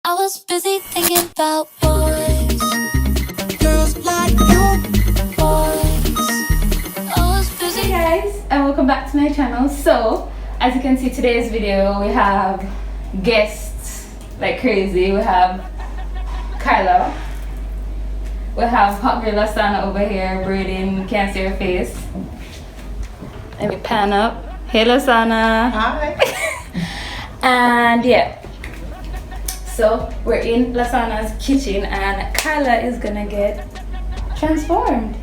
I was busy thinking about boys, girls like you, boys. I was busy. Hey guys, and welcome back to my channel. So, as you can see, today's video we have guests like crazy. We have KARLA. We have hot girl Lasana over here braiding. Can't see her face. Let me pan up. Hey Lasana. Hi. And yeah. So we're in Lasana's kitchen and KARLA is gonna get transformed.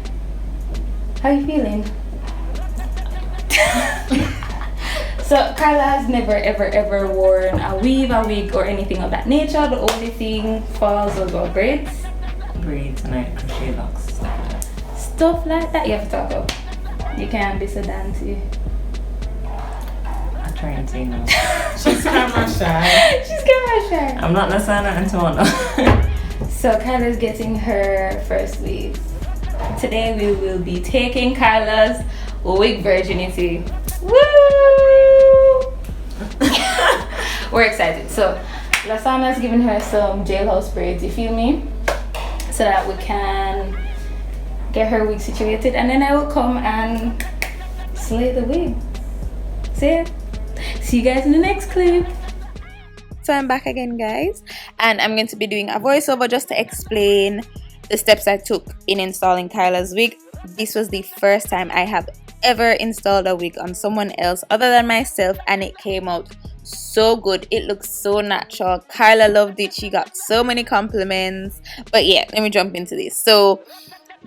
How you feeling? So KARLA has never ever worn a weave, a wig or anything of that nature. The only thing falls over braids. Braids and I crochet locks, stuff like that. Stuff like that you have to talk about. You can't be so dainty. I try and say no. She's camera shy. She's camera shy. I'm not Lasana Antono. So KARLA's getting her first weave. Today we will be taking KARLA's wig virginity. Woo! We're excited. So Lasana's giving her some jailhouse braids, you feel me? So that we can get her wig situated, and then I will come and slay the wig. See you guys in the next clip. So I'm back again, guys, and I'm going to be doing a voiceover just to explain the steps I took in installing KARLA's wig. This was the first time I have ever installed a wig on someone else other than myself, and it came out so good. It looks so natural. KARLA loved it. She got so many compliments. But yeah, let me jump into this. So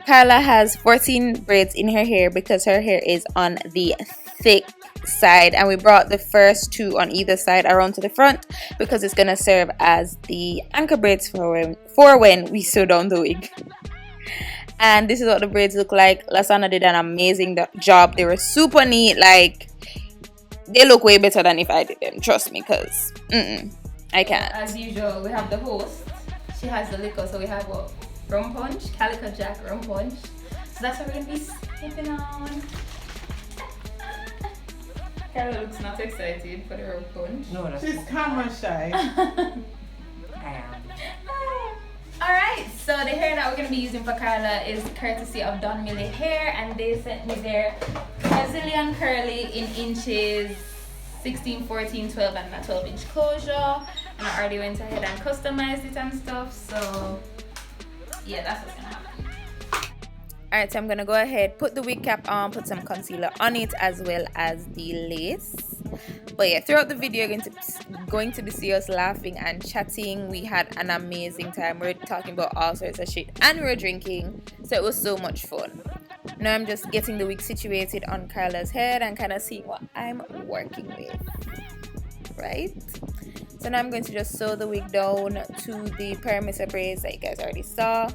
KARLA has 14 braids in her hair because her hair is on the thick side, and we brought the first two on either side around to the front because it's gonna serve as the anchor braids for when we sew down the wig. And this is what the braids look like. Lasana did an amazing job. They were super neat. Like, they look way better than if I did them, trust me, because I can't. As usual, we have the host. She has the liquor, so we have what? Rum punch, Calico Jack rum punch. So that's what we're gonna be sipping on. KARLA looks not excited for the rum punch. No, that's She's camera shy. I am. Alright, so the hair that we're going to be using for KARLA is courtesy of Donmily hair, and they sent me their Brazilian curly in inches 16, 14, 12 and a 12-inch closure, and I already went ahead and customized it and stuff. So yeah, that's what's going to happen. Alright, so I'm going to go ahead, put the wig cap on, put some concealer on it as well as the lace. But yeah, throughout the video, you're going to be see us laughing and chatting. We had an amazing time. We were talking about all sorts of shit and we were drinking, so it was so much fun. Now I'm just getting the wig situated on KARLA's head and kind of seeing what I'm working with, right? So now I'm going to just sew the wig down to the perimeter braids that you guys already saw.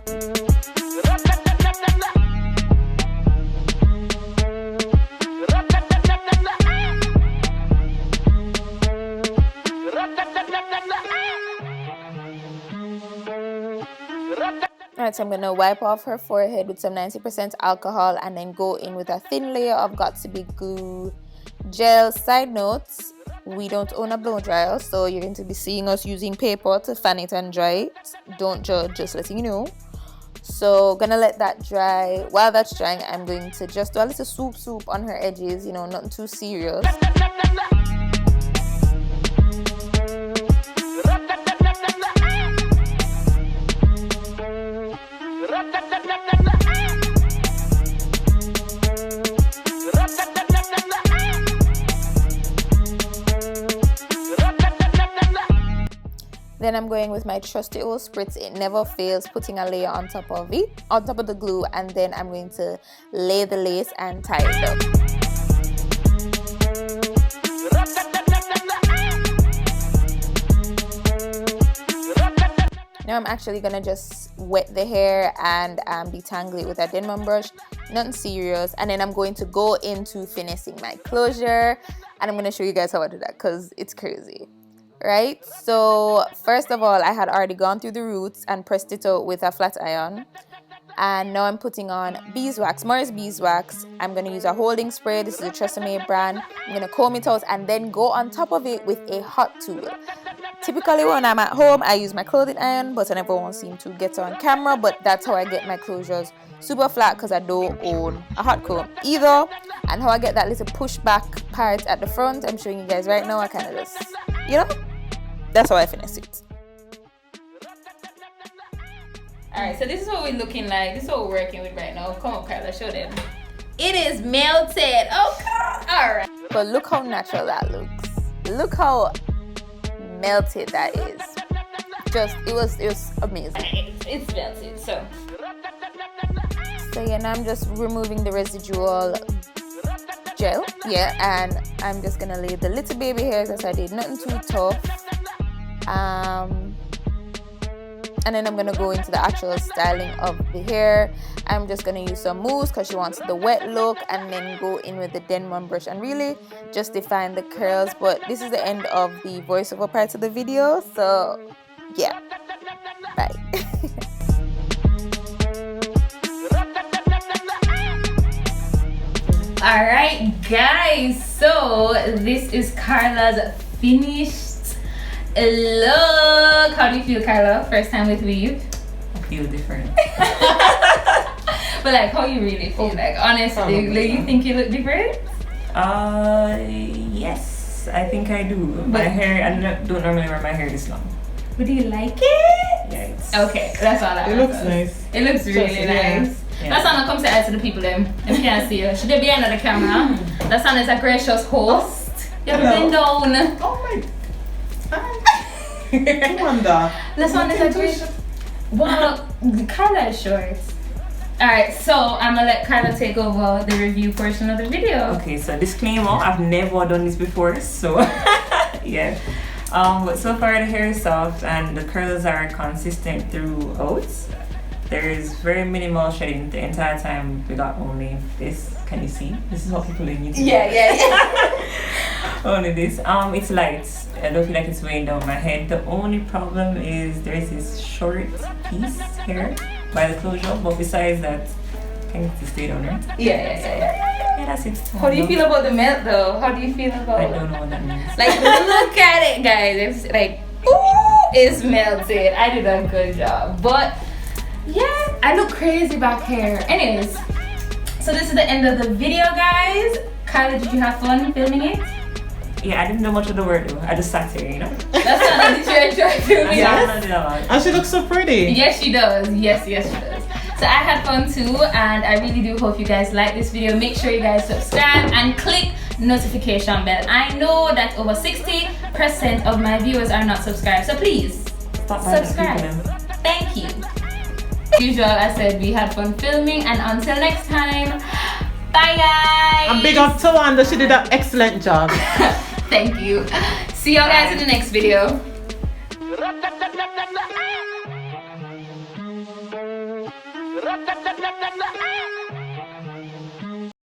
Alright, so I'm going to wipe off her forehead with some 90% alcohol and then go in with a thin layer of Got2b glue gel. Side notes, we don't own a blow dryer, so you're going to be seeing us using paper to fan it and dry it. Don't judge, just letting you know. So gonna let that dry. While that's drying, I'm going to just do a little swoop on her edges, you know, nothing too serious. Then I'm going with my trusty old spritz. It never fails, putting a layer on top of it, on top of the glue, and then I'm going to lay the lace and tie it up. Now I'm actually gonna just wet the hair and detangle it with a denim brush, nothing serious, and then I'm going to go into finishing my closure, and I'm gonna show you guys how I do that because it's crazy. Right, so first of all, I had already gone through the roots and pressed it out with a flat iron, and now I'm putting on beeswax, Morris beeswax. I'm going to use a holding spray. This is a Tresemme brand. I'm going to comb it out and then go on top of it with a hot tool. Typically when I'm at home, I use my clothing iron, but I never want to seem to get on camera. But that's how I get my closures super flat because I don't own a hot comb either. And how I get that little pushback part at the front, I'm showing you guys right now. I kind of just, you know, that's how I finish it. Alright, so this is what we're looking like. This is what we're working with right now. Come on, Karla, show them. It is melted. Okay. Alright. But look how natural that looks. Look how melted that is. It was amazing. It's melted. So yeah, now I'm just removing the residual gel. Yeah, and I'm just gonna lay the little baby hairs as I did, nothing too tough. And then I'm gonna go into the actual styling of the hair. I'm just gonna use some mousse because she wants the wet look, and then go in with the Denman brush and really just define the curls. But this is the end of the voiceover part of the video, so yeah, bye. Alright guys, so this is Karla's finished look. How do you feel, Karla? First time with weave? I feel different. But like, how you really feel? Like, honestly, like, you think you look different? Yes, I think I do. My hair, I don't normally wear my hair this long. But do you like it? Yeah, it's... Okay, that's all that It matters. looks nice. It looks really nice. Yeah. That's how I come to answer the people them. Them can't see you. She did behind the camera. That son is a gracious host. You have been down. Oh my. I wonder. This one is a gracious. Well, Karla is short. Alright, so I'm gonna let Karla take over the review portion of the video. Okay, so disclaimer, I've never done this before, so yeah. But so far the hair is soft and the curls are consistent throughout. There is very minimal shedding the entire time. We got only this. Can you see? This is what people in YouTube. Yeah. Only this. It's light. I don't feel like it's weighing down my head. The only problem is there is this short piece here by the closure, but besides that, I think it's stay down, right? Yeah. Yeah, that's it. How do you feel about the melt though? How do you feel about I don't know what that means. Like, look at it, guys. It's like, ooh, it's melted. I did a good job. But yeah, I look crazy back here. Anyways, so this is the end of the video, guys. Karla, did you have fun filming it? Yeah, I didn't know much of the word though. I just sat here, you know? That's not did you enjoy filming Yes. it? And she looks so pretty. Yes, she does. Yes, she does. So I had fun too, and I really do hope you guys like this video. Make sure you guys subscribe and click notification bell. I know that over 60% of my viewers are not subscribed, so please subscribe. Thank you. As usual, I said we had fun filming, and until next time, bye guys. And big up to Wanda, she did an excellent job. Thank you. See you guys in the next video. Ra-ta-ta-ta-ta-ta.